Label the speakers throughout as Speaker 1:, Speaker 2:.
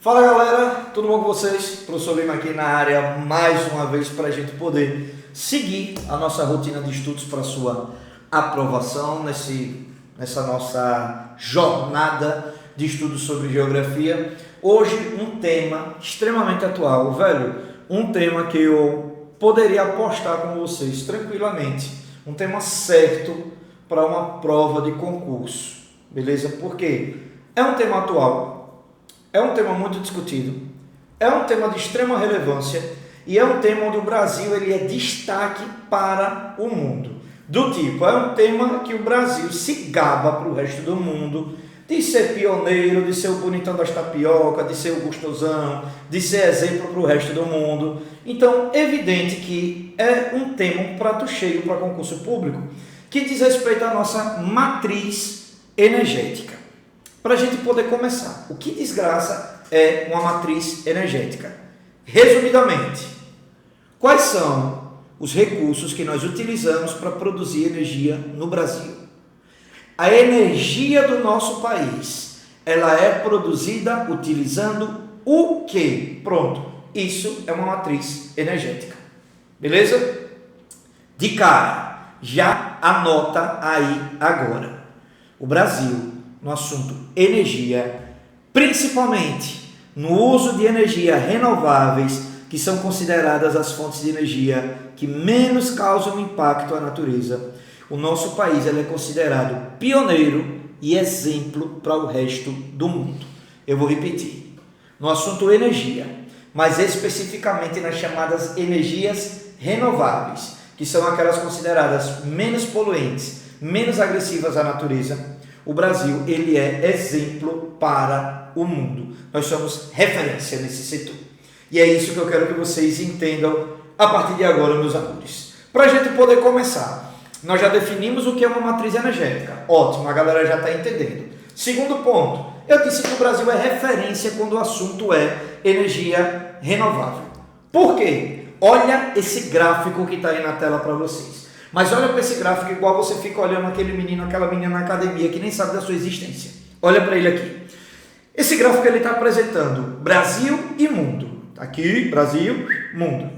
Speaker 1: Fala galera, tudo bom com vocês? Professor Lima aqui na área mais uma vez para a gente poder seguir a nossa rotina de estudos para sua aprovação nessa nossa jornada de estudos sobre geografia. Hoje um tema extremamente atual, um tema que eu poderia apostar com vocês tranquilamente, um tema certo para uma prova de concurso, beleza? Porque é um tema atual. É um tema muito discutido, é um tema de extrema relevância e é um tema onde o Brasil ele é destaque para o mundo. Do tipo, é um tema que o Brasil se gaba para o resto do mundo de ser pioneiro, de ser o bonitão das tapioca, de ser o gostosão, de ser exemplo para o resto do mundo. Então, evidente que é um tema, um prato cheio para concurso público que diz respeito à nossa matriz energética. Para a gente poder começar, o que desgraça é uma matriz energética? Resumidamente, quais são os recursos que nós utilizamos para produzir energia no Brasil? A energia do nosso país, ela é produzida utilizando o quê? Pronto, isso é uma matriz energética, beleza? De cara, já anota aí agora, o Brasil, no assunto energia, principalmente no uso de energia renováveis, que são consideradas as fontes de energia que menos causam impacto à natureza, o nosso país ele é considerado pioneiro e exemplo para o resto do mundo. Eu vou repetir, no assunto energia, mas especificamente nas chamadas energias renováveis, que são aquelas consideradas menos poluentes, menos agressivas à natureza. O Brasil, ele é exemplo para o mundo. Nós somos referência nesse setor. E é isso que eu quero que vocês entendam a partir de agora, meus amores. Para a gente poder começar, nós já definimos o que é uma matriz energética. Ótimo, a galera já está entendendo. Segundo ponto, eu disse que o Brasil é referência quando o assunto é energia renovável. Por quê? Olha esse gráfico que está aí na tela para vocês. Mas olha para esse gráfico igual você fica olhando aquele menino, aquela menina na academia que nem sabe da sua existência. Olha para ele aqui. Esse gráfico ele está apresentando Brasil e mundo. Aqui, Brasil, mundo.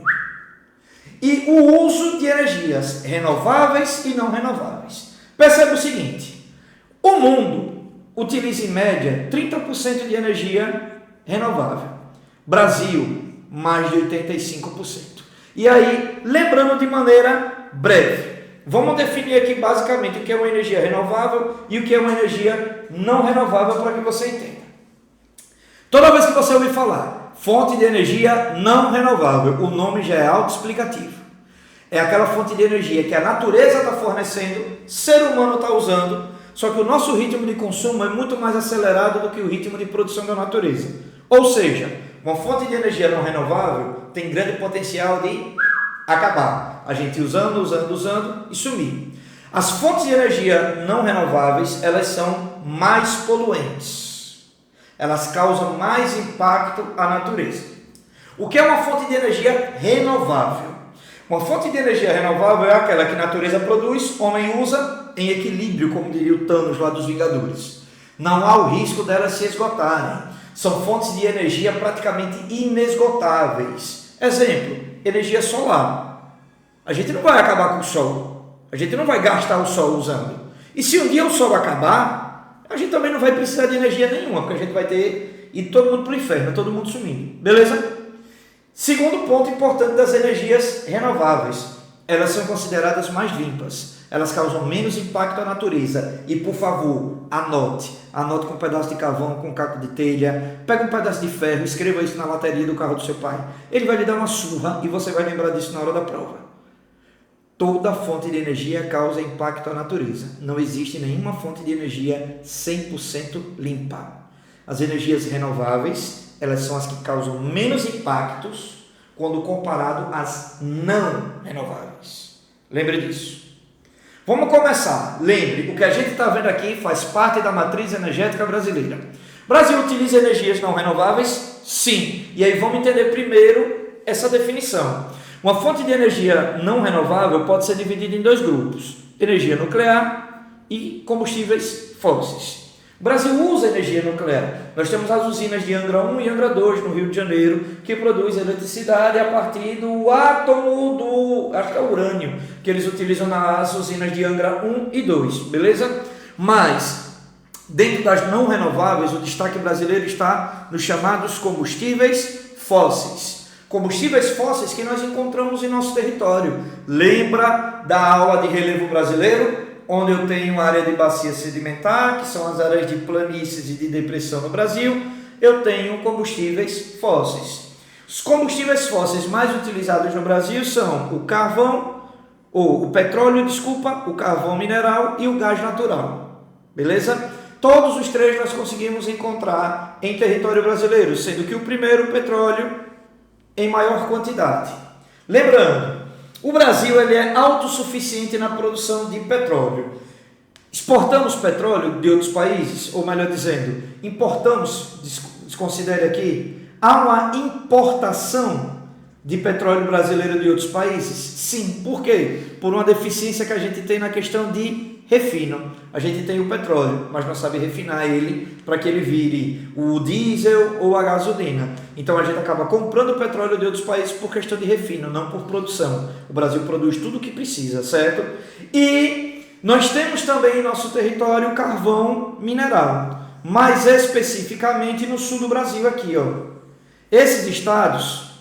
Speaker 1: E o uso de energias renováveis e não renováveis. Percebe o seguinte, o mundo utiliza em média 30% de energia renovável. Brasil, mais de 85%. E aí, lembrando de maneira breve, vamos definir aqui basicamente o que é uma energia renovável e o que é uma energia não renovável para que você entenda. Toda vez que você ouvir falar fonte de energia não renovável, o nome já é autoexplicativo. É aquela fonte de energia que a natureza está fornecendo, o ser humano está usando, só que o nosso ritmo de consumo é muito mais acelerado do que o ritmo de produção da natureza. Ou seja, uma fonte de energia não renovável tem grande potencial de acabar. A gente usando e sumir. As fontes de energia não renováveis, elas são mais poluentes. Elas causam mais impacto à natureza. O que é uma fonte de energia renovável? Uma fonte de energia renovável é aquela que a natureza produz, homem usa em equilíbrio, como diria o Thanos lá dos Vingadores. Não há o risco delas se esgotarem. São fontes de energia praticamente inesgotáveis. Exemplo, energia solar. A gente não vai acabar com o sol. A gente não vai gastar o sol usando. E se um dia o sol acabar, a gente também não vai precisar de energia nenhuma, porque a gente vai ter ido todo mundo para o inferno, todo mundo sumindo. Beleza? Segundo ponto importante das energias renováveis. Elas são consideradas mais limpas. Elas causam menos impacto à natureza. E, por favor, anote. Anote com um pedaço de carvão, com um caco de telha. Pega um pedaço de ferro, escreva isso na bateria do carro do seu pai. Ele vai lhe dar uma surra e você vai lembrar disso na hora da prova. Toda fonte de energia causa impacto à natureza. Não existe nenhuma fonte de energia 100% limpa. As energias renováveis, elas são as que causam menos impactos quando comparado às não renováveis. Lembre disso. Vamos começar. Lembre, o que a gente está vendo aqui faz parte da matriz energética brasileira. O Brasil utiliza energias não renováveis? Sim. E aí vamos entender primeiro essa definição. Uma fonte de energia não renovável pode ser dividida em dois grupos: energia nuclear e combustíveis fósseis. O Brasil usa energia nuclear. Nós temos as usinas de Angra 1 e Angra 2 no Rio de Janeiro, que produzem eletricidade a partir do átomo do, acho que é urânio, que eles utilizam nas usinas de Angra 1 e 2, beleza? Mas, dentro das não renováveis, o destaque brasileiro está nos chamados combustíveis fósseis. Combustíveis fósseis que nós encontramos em nosso território. Lembra da aula de relevo brasileiro? Onde eu tenho área de bacia sedimentar, que são as áreas de planícies e de depressão no Brasil, eu tenho combustíveis fósseis. Os combustíveis fósseis mais utilizados no Brasil são o carvão, ou o petróleo, desculpa, o carvão mineral e o gás natural. Beleza? Todos os três nós conseguimos encontrar em território brasileiro, sendo que o primeiro, o petróleo, em maior quantidade. Lembrando, o Brasil ele é autossuficiente na produção de petróleo. Exportamos petróleo de outros países, ou melhor dizendo, importamos, desconsidere aqui, há uma importação de petróleo brasileiro de outros países? Sim, por quê? Por uma deficiência que a gente tem na questão de refino. A gente tem o petróleo, mas não sabe refinar ele para que ele vire o diesel ou a gasolina. Então a gente acaba comprando petróleo de outros países por questão de refino, não por produção. O Brasil produz tudo o que precisa, certo? E nós temos também em nosso território carvão mineral, mais especificamente no sul do Brasil aqui, ó. Esses estados,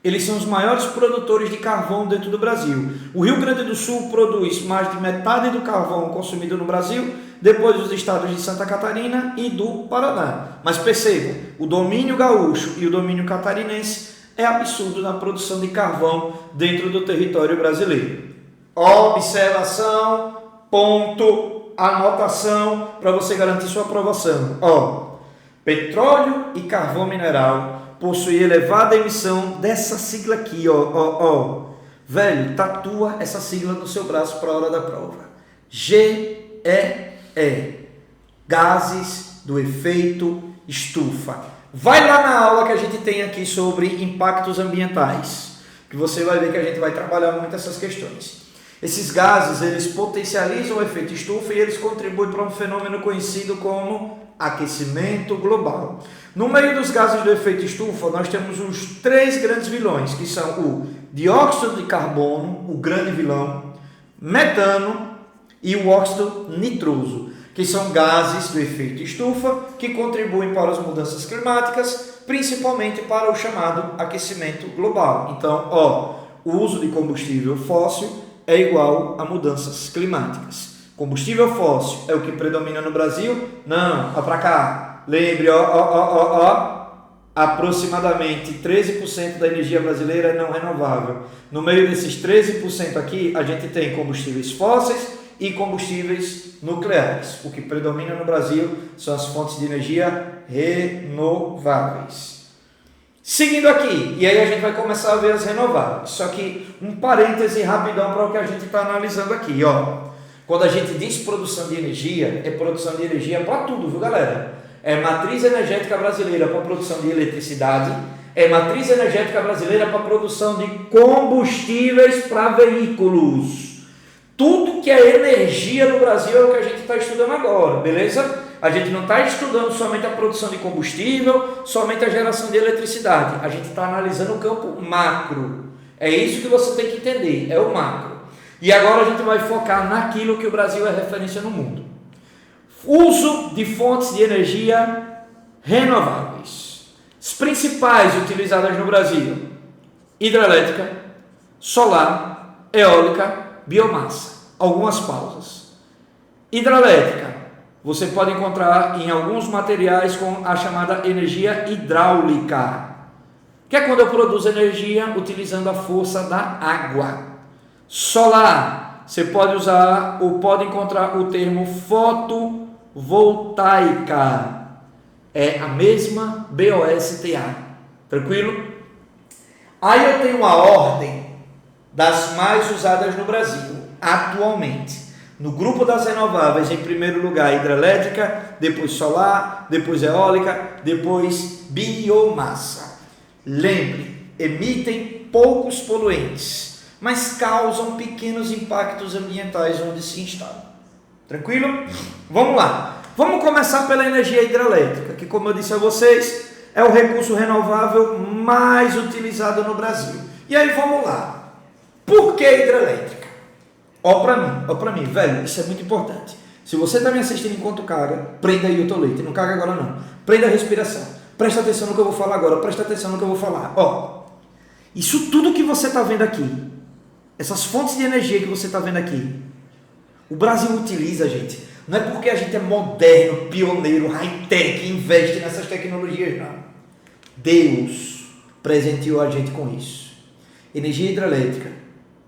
Speaker 1: eles são os maiores produtores de carvão dentro do Brasil. O Rio Grande do Sul produz mais de metade do carvão consumido no Brasil, depois dos estados de Santa Catarina e do Paraná. Mas percebam, o domínio gaúcho e o domínio catarinense é absurdo na produção de carvão dentro do território brasileiro. Observação, ponto, anotação para você garantir sua aprovação. Petróleo e carvão mineral possui elevada emissão dessa sigla aqui, Velho, tatua essa sigla no seu braço para a hora da prova. GEE, gases do efeito estufa. Vai lá na aula que a gente tem aqui sobre impactos ambientais, que você vai ver que a gente vai trabalhar muito essas questões. Esses gases, eles potencializam o efeito estufa e eles contribuem para um fenômeno conhecido como aquecimento global. No meio dos gases do efeito estufa, nós temos os três grandes vilões, que são o dióxido de carbono, o grande vilão, metano e o óxido nitroso, que são gases do efeito estufa que contribuem para as mudanças climáticas, principalmente para o chamado aquecimento global. Então, o uso de combustível fóssil é igual a mudanças climáticas. Combustível fóssil é o que predomina no Brasil? Não, para cá. Lembre, aproximadamente 13% da energia brasileira é não renovável. No meio desses 13% aqui, a gente tem combustíveis fósseis e combustíveis nucleares. O que predomina no Brasil são as fontes de energia renováveis. Seguindo aqui, e aí a gente vai começar a ver as renováveis. Só que um parêntese rapidão para o que a gente está analisando aqui, Quando a gente diz produção de energia, é produção de energia para tudo, viu, galera? É matriz energética brasileira para produção de eletricidade, é matriz energética brasileira para produção de combustíveis para veículos. Tudo que é energia no Brasil é o que a gente está estudando agora, beleza? A gente não está estudando somente a produção de combustível, somente a geração de eletricidade. A gente está analisando o campo macro. É isso que você tem que entender, é o macro. E agora a gente vai focar naquilo que o Brasil é referência no mundo. Uso de fontes de energia renováveis. As principais utilizadas no Brasil: hidrelétrica, solar, eólica, biomassa. Algumas pausas. Hidrelétrica, você pode encontrar em alguns materiais com a chamada energia hidráulica, que é quando eu produzo energia utilizando a força da água. Solar, você pode usar ou pode encontrar o termo fotovoltaica. É a mesma BOSTA. Tranquilo? Aí eu tenho a ordem das mais usadas no Brasil atualmente. No grupo das renováveis, em primeiro lugar, hidrelétrica, depois solar, depois eólica, depois biomassa. Lembre, emitem poucos poluentes, mas causam pequenos impactos ambientais onde se instalam. Tranquilo? Vamos lá. Vamos começar pela energia hidrelétrica, que, como eu disse a vocês, é o recurso renovável mais utilizado no Brasil. E aí vamos lá. Por que hidrelétrica? Ó para mim, velho, isso é muito importante. Se você está me assistindo enquanto caga, prenda aí o teu leite. Não caga agora não. Prenda a respiração. Presta atenção no que eu vou falar agora. Presta atenção no que eu vou falar. Ó, isso tudo que você está vendo aqui, essas fontes de energia que você está vendo aqui, o Brasil utiliza, gente. Não é porque a gente é moderno, pioneiro, high-tech, investe nessas tecnologias, não. Deus presenteou a gente com isso. Energia hidrelétrica,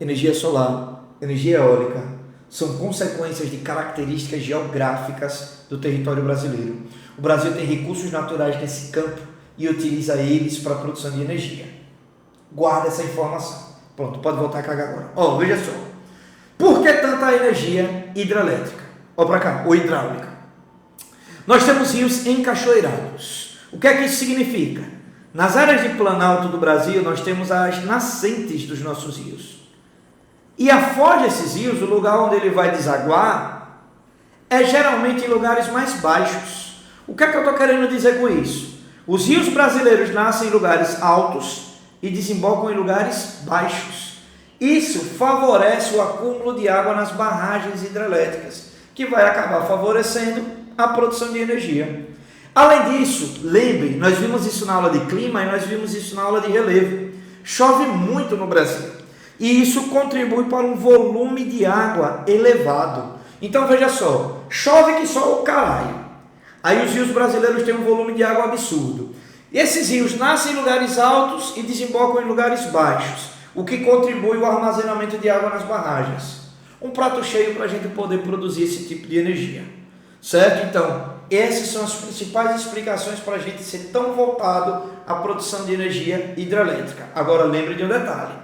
Speaker 1: energia solar, energia eólica, são consequências de características geográficas do território brasileiro. O Brasil tem recursos naturais nesse campo e utiliza eles para a produção de energia. Guarda essa informação. Pronto, pode voltar a cagar agora. Ó, veja só. Por que tanta energia hidrelétrica? Ó para cá, ou hidráulica. Nós temos rios encachoeirados. O que é que isso significa? Nas áreas de planalto do Brasil, nós temos as nascentes dos nossos rios. E a foz desses rios, o lugar onde ele vai desaguar, é geralmente em lugares mais baixos. O que é que eu estou querendo dizer com isso? Os rios brasileiros nascem em lugares altos e desembocam em lugares baixos. Isso favorece o acúmulo de água nas barragens hidrelétricas, que vai acabar favorecendo a produção de energia. Além disso, lembre, nós vimos isso na aula de clima e nós vimos isso na aula de relevo. Chove muito no Brasil e isso contribui para um volume de água elevado. Então veja só, chove que só o caralho. Aí os rios brasileiros têm um volume de água absurdo. E esses rios nascem em lugares altos e desembocam em lugares baixos, o que contribui ao armazenamento de água nas barragens. Um prato cheio para a gente poder produzir esse tipo de energia, certo? Então, essas são as principais explicações para a gente ser tão voltado à produção de energia hidrelétrica. Agora, lembre de um detalhe,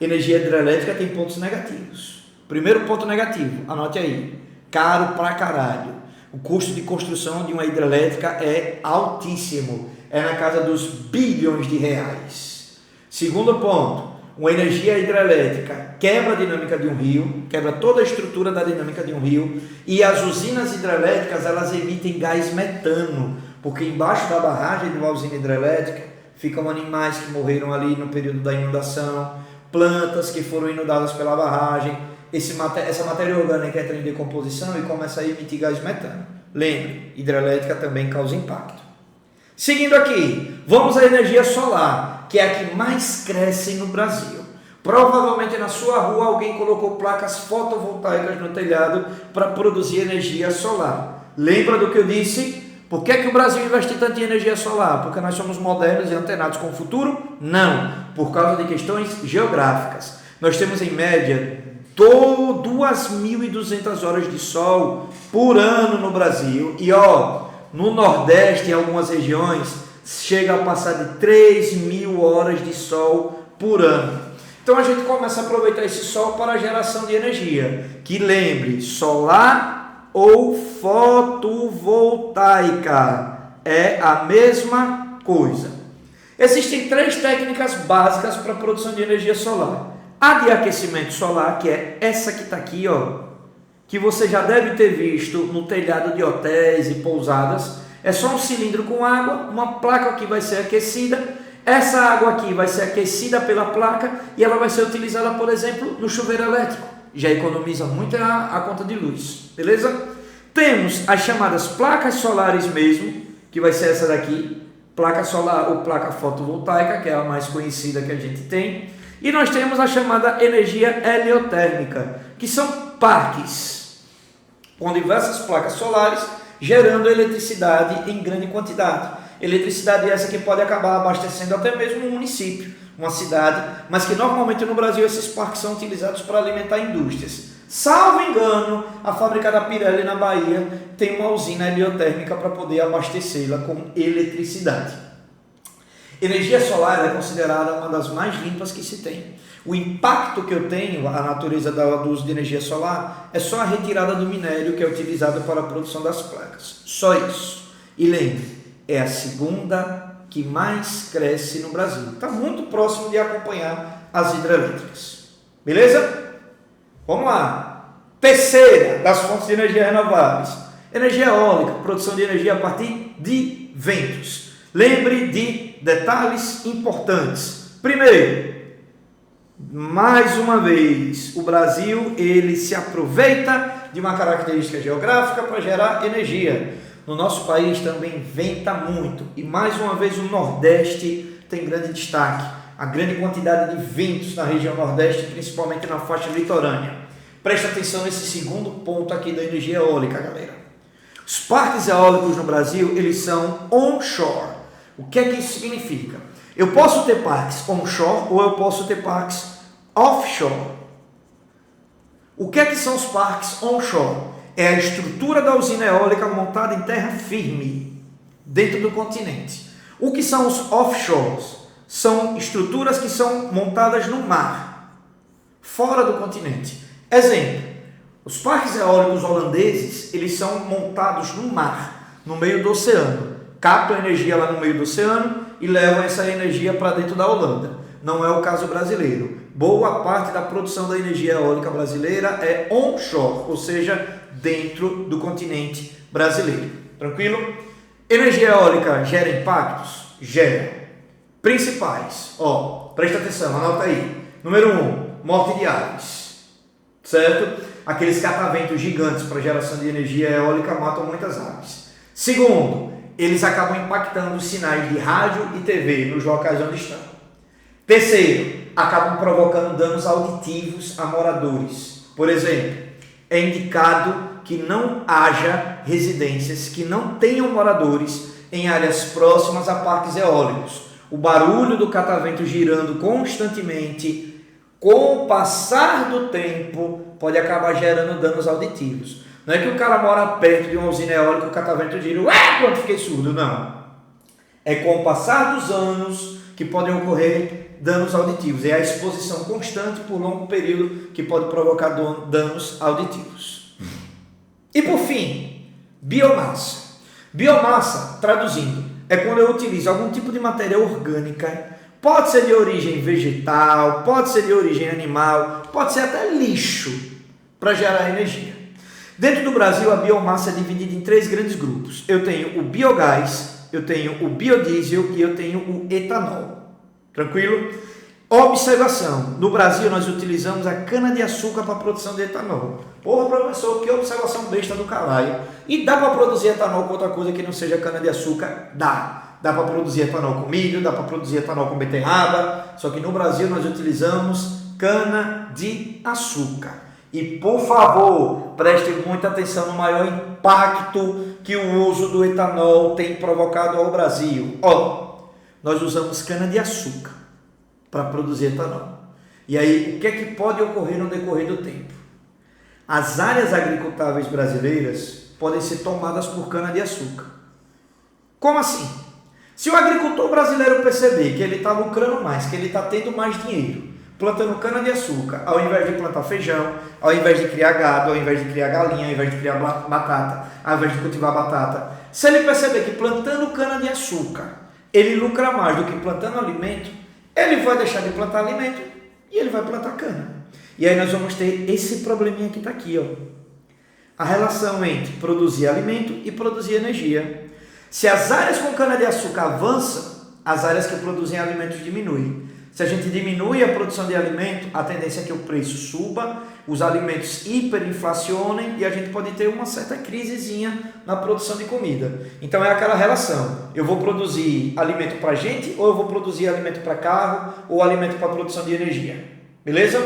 Speaker 1: energia hidrelétrica tem pontos negativos. Primeiro ponto negativo, anote aí, caro pra caralho. O custo de construção de uma hidrelétrica é altíssimo, é na casa dos bilhões de reais. Segundo ponto, uma energia hidrelétrica quebra a dinâmica de um rio, quebra toda a estrutura da dinâmica de um rio, e as usinas hidrelétricas, elas emitem gás metano, porque embaixo da barragem de uma usina hidrelétrica ficam animais que morreram ali no período da inundação, plantas que foram inundadas pela barragem, essa matéria orgânica entra em decomposição e começa a emitir gás metano. Lembre, hidrelétrica também causa impacto. Seguindo aqui, vamos à energia solar, que é a que mais cresce no Brasil. Provavelmente na sua rua alguém colocou placas fotovoltaicas no telhado para produzir energia solar. Lembra do que eu disse? Por que o Brasil investe tanto em energia solar? Porque nós somos modernos e antenados com o futuro? Não, por causa de questões geográficas. Nós temos em média 2.200 horas de sol por ano no Brasil. E no Nordeste, em algumas regiões, chega a passar de 3.000 horas de sol por ano. Então a gente começa a aproveitar esse sol para a geração de energia, que lembre, solar ou fotovoltaica, é a mesma coisa. Existem 3 técnicas básicas para a produção de energia solar. A de aquecimento solar, que é essa que está aqui, que você já deve ter visto no telhado de hotéis e pousadas. É só um cilindro com água, uma placa que vai ser aquecida. Essa água aqui vai ser aquecida pela placa e ela vai ser utilizada, por exemplo, no chuveiro elétrico. Já economiza muito a conta de luz, beleza? Temos as chamadas placas solares mesmo, que vai ser essa daqui, placa solar ou placa fotovoltaica, que é a mais conhecida que a gente tem. E nós temos a chamada energia heliotérmica, que são parques com diversas placas solares gerando eletricidade em grande quantidade. Eletricidade essa que pode acabar abastecendo até mesmo um município, uma cidade, mas que normalmente no Brasil esses parques são utilizados para alimentar indústrias. Salvo engano, a fábrica da Pirelli na Bahia tem uma usina heliotérmica para poder abastecê-la com eletricidade. Energia solar é considerada uma das mais limpas que se tem. O impacto que eu tenho, a natureza do uso de energia solar, é só a retirada do minério que é utilizado para a produção das placas. Só isso. E lembre, é a segunda que mais cresce no Brasil. Está muito próximo de acompanhar as hidrelétricas. Beleza? Vamos lá. Terceira das fontes de energia renováveis. Energia eólica, produção de energia a partir de ventos. Lembre de detalhes importantes. Primeiro, mais uma vez, o Brasil ele se aproveita de uma característica geográfica para gerar energia. No nosso país também venta muito e mais uma vez o Nordeste tem grande destaque. A grande quantidade de ventos na região Nordeste, principalmente na faixa litorânea. Presta atenção nesse segundo ponto aqui da energia eólica, galera. Os parques eólicos no Brasil, eles são onshore. O que é que isso significa? Eu posso ter parques onshore ou eu posso ter parques offshore. O que é que são os parques onshore? É a estrutura da usina eólica montada em terra firme, dentro do continente. O que são os offshores? São estruturas que são montadas no mar, fora do continente. Exemplo, os parques eólicos holandeses, eles são montados no mar, no meio do oceano. Captam energia lá no meio do oceano e levam essa energia para dentro da Holanda. Não é o caso brasileiro. Boa parte da produção da energia eólica brasileira é onshore, ou seja, dentro do continente brasileiro. Tranquilo? Energia eólica gera impactos? Gera. Principais. Presta atenção, anota aí. Número 1, morte de aves. Certo? Aqueles cataventos gigantes para geração de energia eólica matam muitas aves. Segundo, eles acabam impactando os sinais de rádio e TV nos locais onde estão. Terceiro, acabam provocando danos auditivos a moradores. Por exemplo, é indicado que não haja residências que não tenham moradores em áreas próximas a parques eólicos. O barulho do catavento girando constantemente, com o passar do tempo, pode acabar gerando danos auditivos. Não é que o cara mora perto de uma usina eólica, o catavento gira, pronto, fiquei surdo. Não. É com o passar dos anos que podem ocorrer danos auditivos. É a exposição constante por longo período que pode provocar danos auditivos. E por fim, biomassa. Biomassa, traduzindo, é quando eu utilizo algum tipo de matéria orgânica, pode ser de origem vegetal, pode ser de origem animal, pode ser até lixo, para gerar energia. Dentro do Brasil, a biomassa é dividida em 3 grandes grupos. Eu tenho o biogás, eu tenho o biodiesel e eu tenho o etanol. Tranquilo? Observação. No Brasil, nós utilizamos a cana-de-açúcar para a produção de etanol. Porra, professor, que observação besta do caralho. E dá para produzir etanol com outra coisa que não seja cana-de-açúcar? Dá. Dá para produzir etanol com milho, dá para produzir etanol com beterraba. Só que no Brasil, nós utilizamos cana-de-açúcar. E, por favor, preste muita atenção no maior impacto que o uso do etanol tem provocado ao Brasil. Nós usamos cana-de-açúcar para produzir etanol. E aí, o que é que pode ocorrer no decorrer do tempo? As áreas agricultáveis brasileiras podem ser tomadas por cana-de-açúcar. Como assim? Se o agricultor brasileiro perceber que ele está lucrando mais, que ele está tendo mais dinheiro, plantando cana-de-açúcar, ao invés de plantar feijão, ao invés de criar gado, ao invés de criar galinha, ao invés de criar batata, ao invés de cultivar batata, se ele perceber que plantando cana-de-açúcar ele lucra mais do que plantando alimento, ele vai deixar de plantar alimento e ele vai plantar cana. E aí nós vamos ter esse probleminha que está aqui, a relação entre produzir alimento e produzir energia. Se as áreas com cana-de-açúcar avançam, as áreas que produzem alimentos diminuem. Se a gente diminui a produção de alimento, a tendência é que o preço suba, os alimentos hiperinflacionem e a gente pode ter uma certa crisezinha na produção de comida. Então é aquela relação, eu vou produzir alimento para gente ou eu vou produzir alimento para carro ou alimento para produção de energia. Beleza?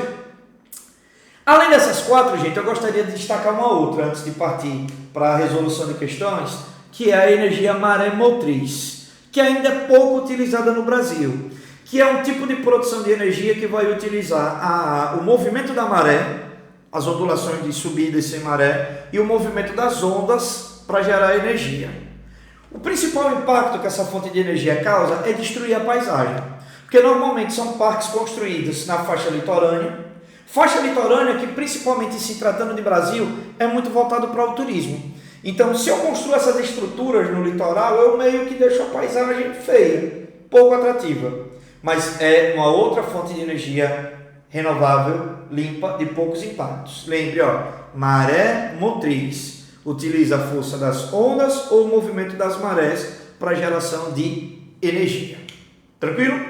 Speaker 1: Além dessas 4, gente, eu gostaria de destacar uma outra antes de partir para a resolução de questões, que é a energia maré motriz, que ainda é pouco utilizada no Brasil, que é um tipo de produção de energia que vai utilizar o movimento da maré, as ondulações de subida e sem maré, e o movimento das ondas para gerar energia. O principal impacto que essa fonte de energia causa é destruir a paisagem, porque normalmente são parques construídos na faixa litorânea que, principalmente se tratando de Brasil, é muito voltado para o turismo. Então, se eu construo essas estruturas no litoral, eu meio que deixo a paisagem feia, pouco atrativa. Mas é uma outra fonte de energia renovável, limpa, de poucos impactos. Lembre, maré motriz. Utiliza a força das ondas ou o movimento das marés para geração de energia. Tranquilo?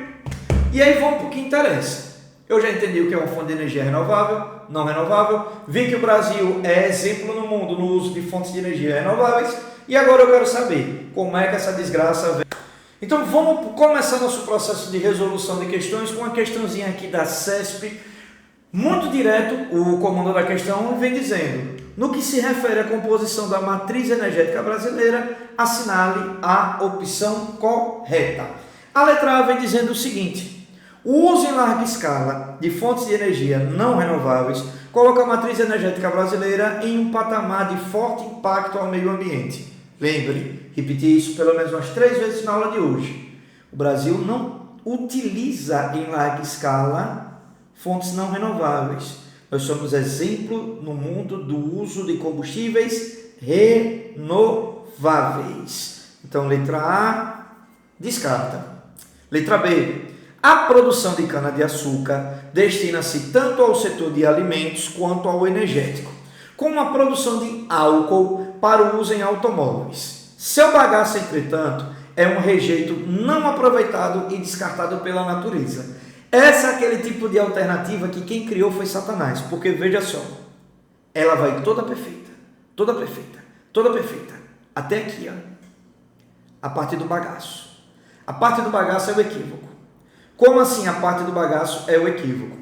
Speaker 1: E aí vamos para o que interessa. Eu já entendi o que é uma fonte de energia renovável, não renovável. Vi que o Brasil é exemplo no mundo no uso de fontes de energia renováveis. E agora eu quero saber como é que essa desgraça vem. Então vamos começar nosso processo de resolução de questões com uma questãozinha aqui da CESP. Muito direto, o comando da questão vem dizendo: no que se refere à composição da matriz energética brasileira, assinale a opção correta. A letra A vem dizendo o seguinte: o uso em larga escala de fontes de energia não renováveis coloca a matriz energética brasileira em um patamar de forte impacto ao meio ambiente. Lembre, repetir isso pelo menos umas 3 vezes na aula de hoje. O Brasil não utiliza em larga escala fontes não renováveis. Nós somos exemplo no mundo do uso de combustíveis renováveis. Então, letra A, descarta. Letra B, a produção de cana-de-açúcar destina-se tanto ao setor de alimentos quanto ao energético, como a produção de álcool para o uso em automóveis. Seu bagaço, entretanto, é um rejeito não aproveitado e descartado pela natureza. Essa é aquele tipo de alternativa que quem criou foi Satanás, porque veja só, ela vai toda perfeita, até aqui, ó, a parte do bagaço. A parte do bagaço é o equívoco. Como assim a parte do bagaço é o equívoco?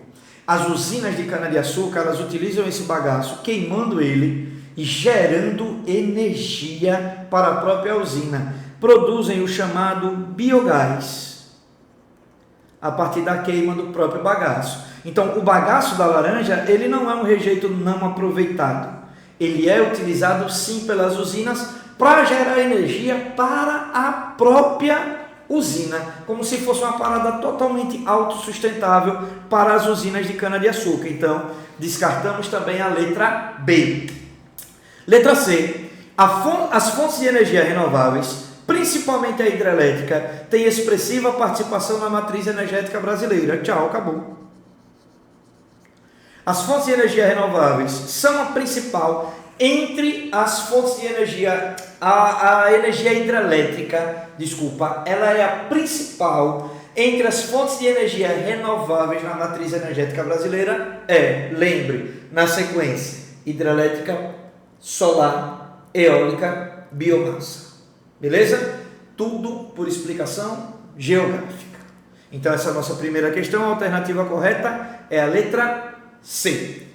Speaker 1: As usinas de cana-de-açúcar, elas utilizam esse bagaço, queimando ele e gerando energia para a própria usina. Produzem o chamado biogás, a partir da queima do próprio bagaço. Então, o bagaço da laranja, ele não é um rejeito não aproveitado. Ele é utilizado sim pelas usinas para gerar energia para a própria usina, como se fosse uma parada totalmente autossustentável para as usinas de cana-de-açúcar. Então, descartamos também a letra B. Letra C. As fontes de energia renováveis, principalmente a hidrelétrica, têm expressiva participação na matriz energética brasileira. Tchau, acabou. As fontes de energia renováveis são a principal entre as fontes de energia. A energia hidrelétrica, ela é a principal entre as fontes de energia renováveis na matriz energética brasileira. Lembre, na sequência, hidrelétrica, solar, eólica, biomassa. Beleza? Tudo por explicação geográfica. Então, essa é a nossa primeira questão. A alternativa correta é a letra C.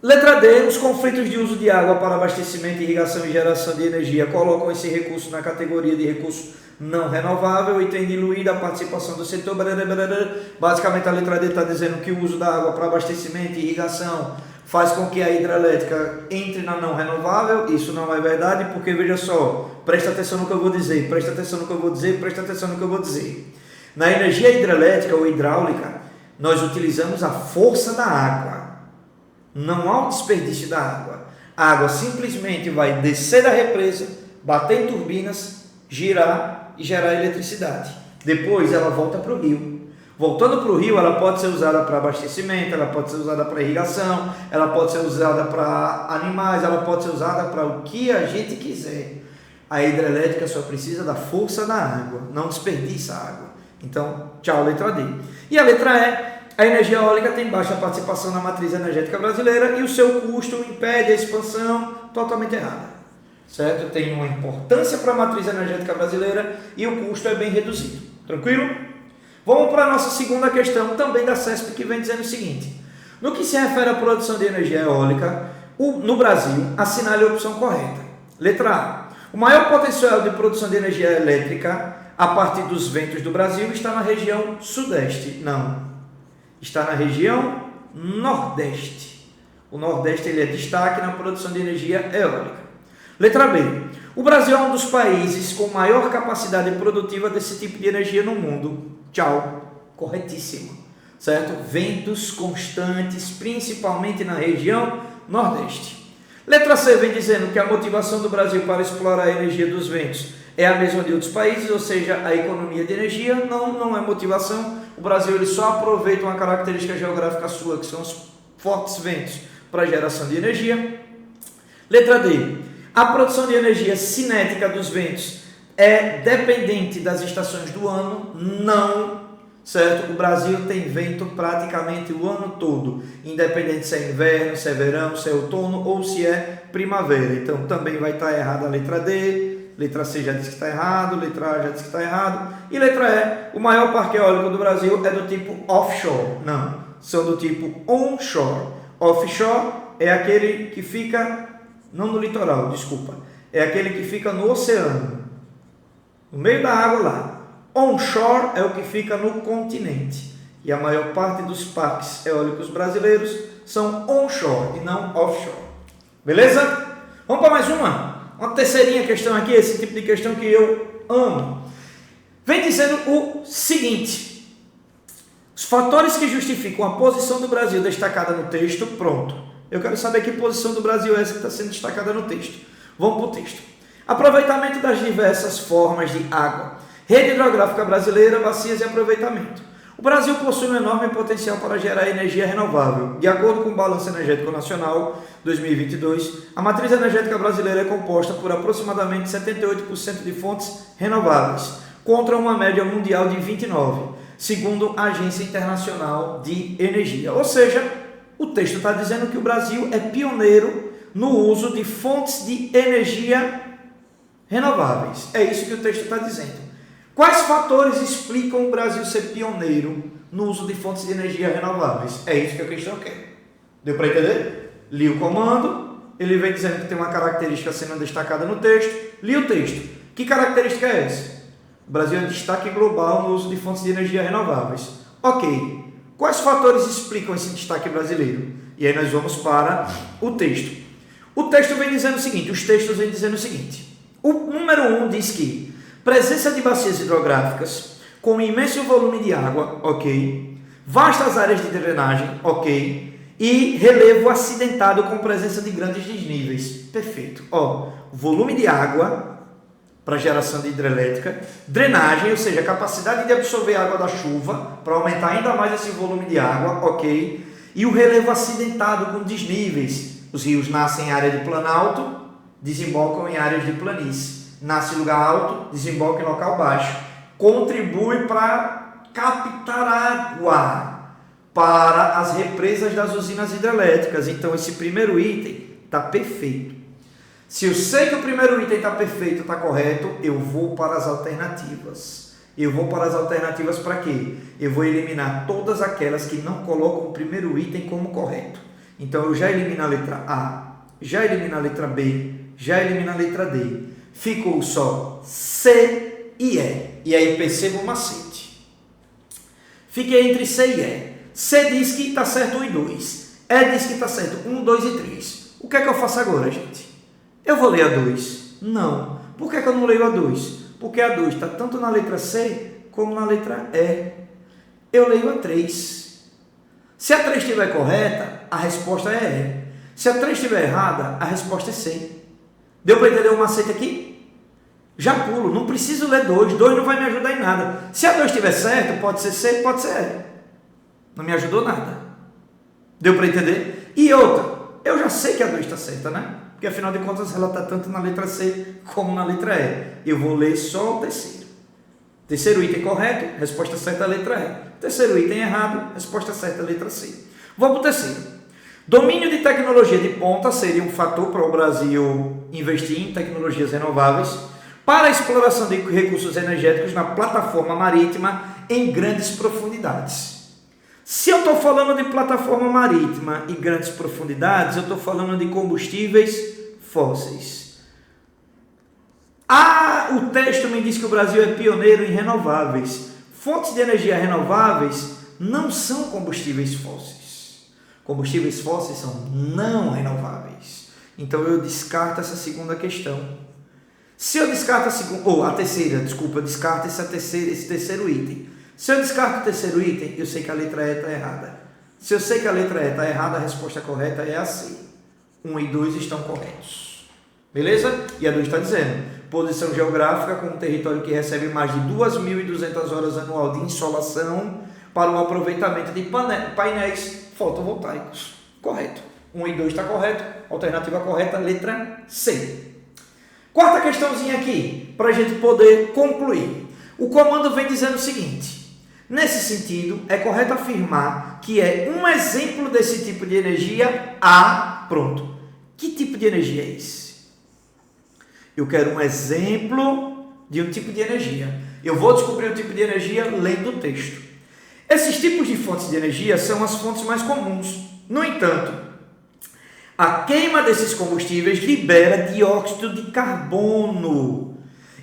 Speaker 1: Letra D, os conflitos de uso de água para abastecimento, irrigação e geração de energia colocam esse recurso na categoria de recurso não renovável e tem diluído a participação do setor. Basicamente, a letra D está dizendo que o uso da água para abastecimento e irrigação faz com que a hidrelétrica entre na não renovável. Isso não é verdade, porque veja só, presta atenção no que eu vou dizer, Na energia hidrelétrica ou hidráulica, nós utilizamos a força da água. Não há um desperdício da água. A água simplesmente vai descer da represa, bater em turbinas, girar e gerar eletricidade. Depois ela volta para o rio. Voltando para o rio, ela pode ser usada para abastecimento, ela pode ser usada para irrigação, ela pode ser usada para animais, ela pode ser usada para o que a gente quiser. A hidrelétrica só precisa da força da água, não desperdiça a água. Então, tchau, letra D. E a letra E. A energia eólica tem baixa participação na matriz energética brasileira e o seu custo impede a expansão. Totalmente errada, certo? Tem uma importância para a matriz energética brasileira e o custo é bem reduzido. Tranquilo? Vamos para a nossa segunda questão, também da CESP, que vem dizendo o seguinte: no que se refere à produção de energia eólica, no Brasil, assinale a opção correta. Letra A. O maior potencial de produção de energia elétrica a partir dos ventos do Brasil está na região sudeste. Não. Está na região nordeste. O nordeste ele é destaque na produção de energia eólica. Letra B. O Brasil é um dos países com maior capacidade produtiva desse tipo de energia no mundo. Tchau. Corretíssimo. Certo? Ventos constantes, principalmente na região nordeste. Letra C vem dizendo que a motivação do Brasil para explorar a energia dos ventos é a mesma de outros países, ou seja, a economia de energia. Não é motivação. O Brasil ele só aproveita uma característica geográfica sua, que são os fortes ventos para geração de energia. Letra D. A produção de energia cinética dos ventos é dependente das estações do ano? Não, certo? O Brasil tem vento praticamente o ano todo, independente se é inverno, se é verão, se é outono ou se é primavera. Então também vai estar errada a letra D, letra C já diz que está errado, letra A já diz que está errado, e letra E, o maior parque eólico do Brasil é do tipo offshore, não, são do tipo onshore. Offshore é aquele que fica, não no litoral, desculpa, é aquele que fica no oceano, no meio da água lá. Onshore é o que fica no continente, e a maior parte dos parques eólicos brasileiros são onshore e não offshore. Beleza? Vamos para mais uma terceirinha questão aqui, esse tipo de questão que eu amo. Vem dizendo o seguinte: os fatores que justificam a posição do Brasil destacada no texto, pronto. Eu quero saber que posição do Brasil é essa que está sendo destacada no texto. Vamos para o texto. Aproveitamento das diversas formas de água. Rede hidrográfica brasileira, bacias e aproveitamento. O Brasil possui um enorme potencial para gerar energia renovável. De acordo com o Balanço Energético Nacional 2022, a matriz energética brasileira é composta por aproximadamente 78% de fontes renováveis, contra uma média mundial de 29%, segundo a Agência Internacional de Energia. Ou seja, o texto está dizendo que o Brasil é pioneiro no uso de fontes de energia renováveis. É isso que o texto está dizendo. Quais fatores explicam o Brasil ser pioneiro no uso de fontes de energia renováveis? É isso que a questão quer. Deu para entender? Li o comando, ele vem dizendo que tem uma característica sendo destacada no texto. Li o texto. Que característica é essa? O Brasil é destaque global no uso de fontes de energia renováveis. Ok. Quais fatores explicam esse destaque brasileiro? E aí nós vamos para o texto. O texto vem dizendo o seguinte, os textos vêm dizendo o seguinte. O número 1 diz que presença de bacias hidrográficas com imenso volume de água, ok. Vastas áreas de drenagem, ok. E relevo acidentado com presença de grandes desníveis. Perfeito. Ó, volume de água para geração de hidrelétrica, drenagem, ou seja, capacidade de absorver água da chuva para aumentar ainda mais esse volume de água, ok. E o relevo acidentado com desníveis. Os rios nascem em área de planalto, desembocam em áreas de planície. Nasce em lugar alto, desemboca em local baixo. Contribui para captar água para as represas das usinas hidrelétricas. Então, esse primeiro item está perfeito. Se eu sei que o primeiro item está perfeito, está correto, eu vou para as alternativas. Eu vou para as alternativas para quê? Eu vou eliminar todas aquelas que não colocam o primeiro item como correto. Então, eu já elimino a letra A, já elimino a letra B, já elimino a letra D. Ficou só C e E. E aí perceba o macete. Fiquei entre C e E. C diz que está certo 1 e 2. E diz que está certo 1, 2 e 3. O que é que eu faço agora, gente? Eu vou ler a 2? Não. Por que eu não leio a 2? Porque a 2 está tanto na letra C como na letra E. Eu leio a 3. Se a 3 estiver correta, a resposta é E. Se a 3 estiver errada, a resposta é C. Deu para entender o macete aqui? Já pulo, não preciso ler 2. 2 não vai me ajudar em nada. Se a 2 estiver certo, pode ser C, pode ser E. Não me ajudou nada. Deu para entender? E outra, eu já sei que a 2 está certa, né? Porque afinal de contas ela está tanto na letra C como na letra E. Eu vou ler só o terceiro. Terceiro item correto, resposta certa, letra E. Terceiro item errado, resposta certa, letra C. Vamos para o terceiro. Domínio de tecnologia de ponta seria um fator para o Brasil investir em tecnologias renováveis para a exploração de recursos energéticos na plataforma marítima em grandes profundidades. Se eu estou falando de plataforma marítima e grandes profundidades, eu estou falando de combustíveis fósseis. O texto me diz que o Brasil é pioneiro em renováveis. Fontes de energia renováveis não são combustíveis fósseis. Combustíveis fósseis são não renováveis. Então eu descarto essa segunda questão. Se eu descarto a terceira, desculpa, eu descarto esse terceiro item. Se eu descarto o terceiro item, eu sei que a letra E está errada. Se eu sei que a letra E está errada, a resposta correta é a C. 1 e 2 estão corretos. Beleza? E a 2 está dizendo, posição geográfica com um território que recebe mais de 2.200 horas anual de insolação para o aproveitamento de painéis fotovoltaicos. Correto. 1 e 2 está correto. Alternativa correta, letra C. questãozinha aqui, para a gente poder concluir. O comando vem dizendo o seguinte: nesse sentido, é correto afirmar que é um exemplo desse tipo de energia A. Pronto. Que tipo de energia é esse? Eu quero um exemplo de um tipo de energia. Eu vou descobrir o tipo de energia lendo o texto. Esses tipos de fontes de energia são as fontes mais comuns. No entanto, a queima desses combustíveis libera dióxido de carbono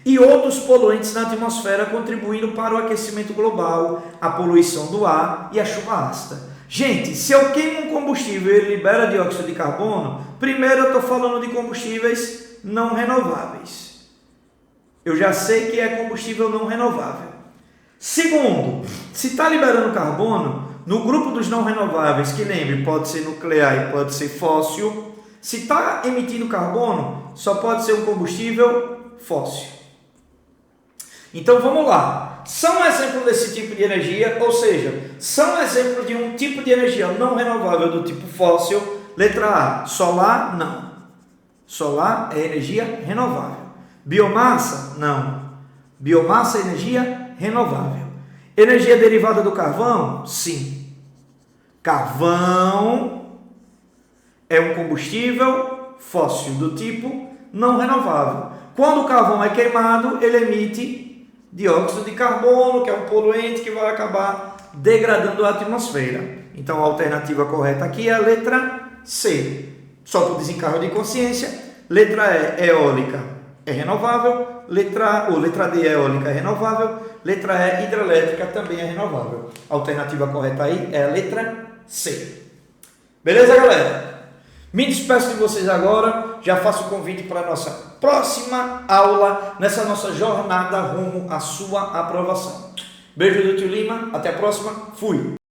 Speaker 1: e outros poluentes na atmosfera, contribuindo para o aquecimento global, a poluição do ar e a chuva ácida. Gente, se eu queimo um combustível e ele libera dióxido de carbono, primeiro eu estou falando de combustíveis não renováveis. Eu já sei que é combustível não renovável. Segundo, se está liberando carbono, no grupo dos não renováveis, que lembre, pode ser nuclear e pode ser fóssil, se está emitindo carbono, só pode ser um combustível fóssil. Então vamos lá. São exemplo desse tipo de energia, ou seja, são exemplo de um tipo de energia não renovável do tipo fóssil. Letra A, solar, não. Solar é energia renovável. Biomassa, não. Biomassa é energia renovável. Energia derivada do carvão? Sim. Carvão é um combustível fóssil do tipo não renovável. Quando o carvão é queimado, ele emite dióxido de carbono, que é um poluente que vai acabar degradando a atmosfera. Então a alternativa correta aqui é a letra C. Só por desencargo de consciência. Letra E, eólica, é renovável. Letra D, eólica, é renovável. Letra E, hidrelétrica, também é renovável. A alternativa correta aí é a letra C. Beleza, galera? Me despeço de vocês agora. Já faço o convite para a nossa próxima aula, nessa nossa jornada rumo à sua aprovação. Beijo do tio Lima. Até a próxima. Fui.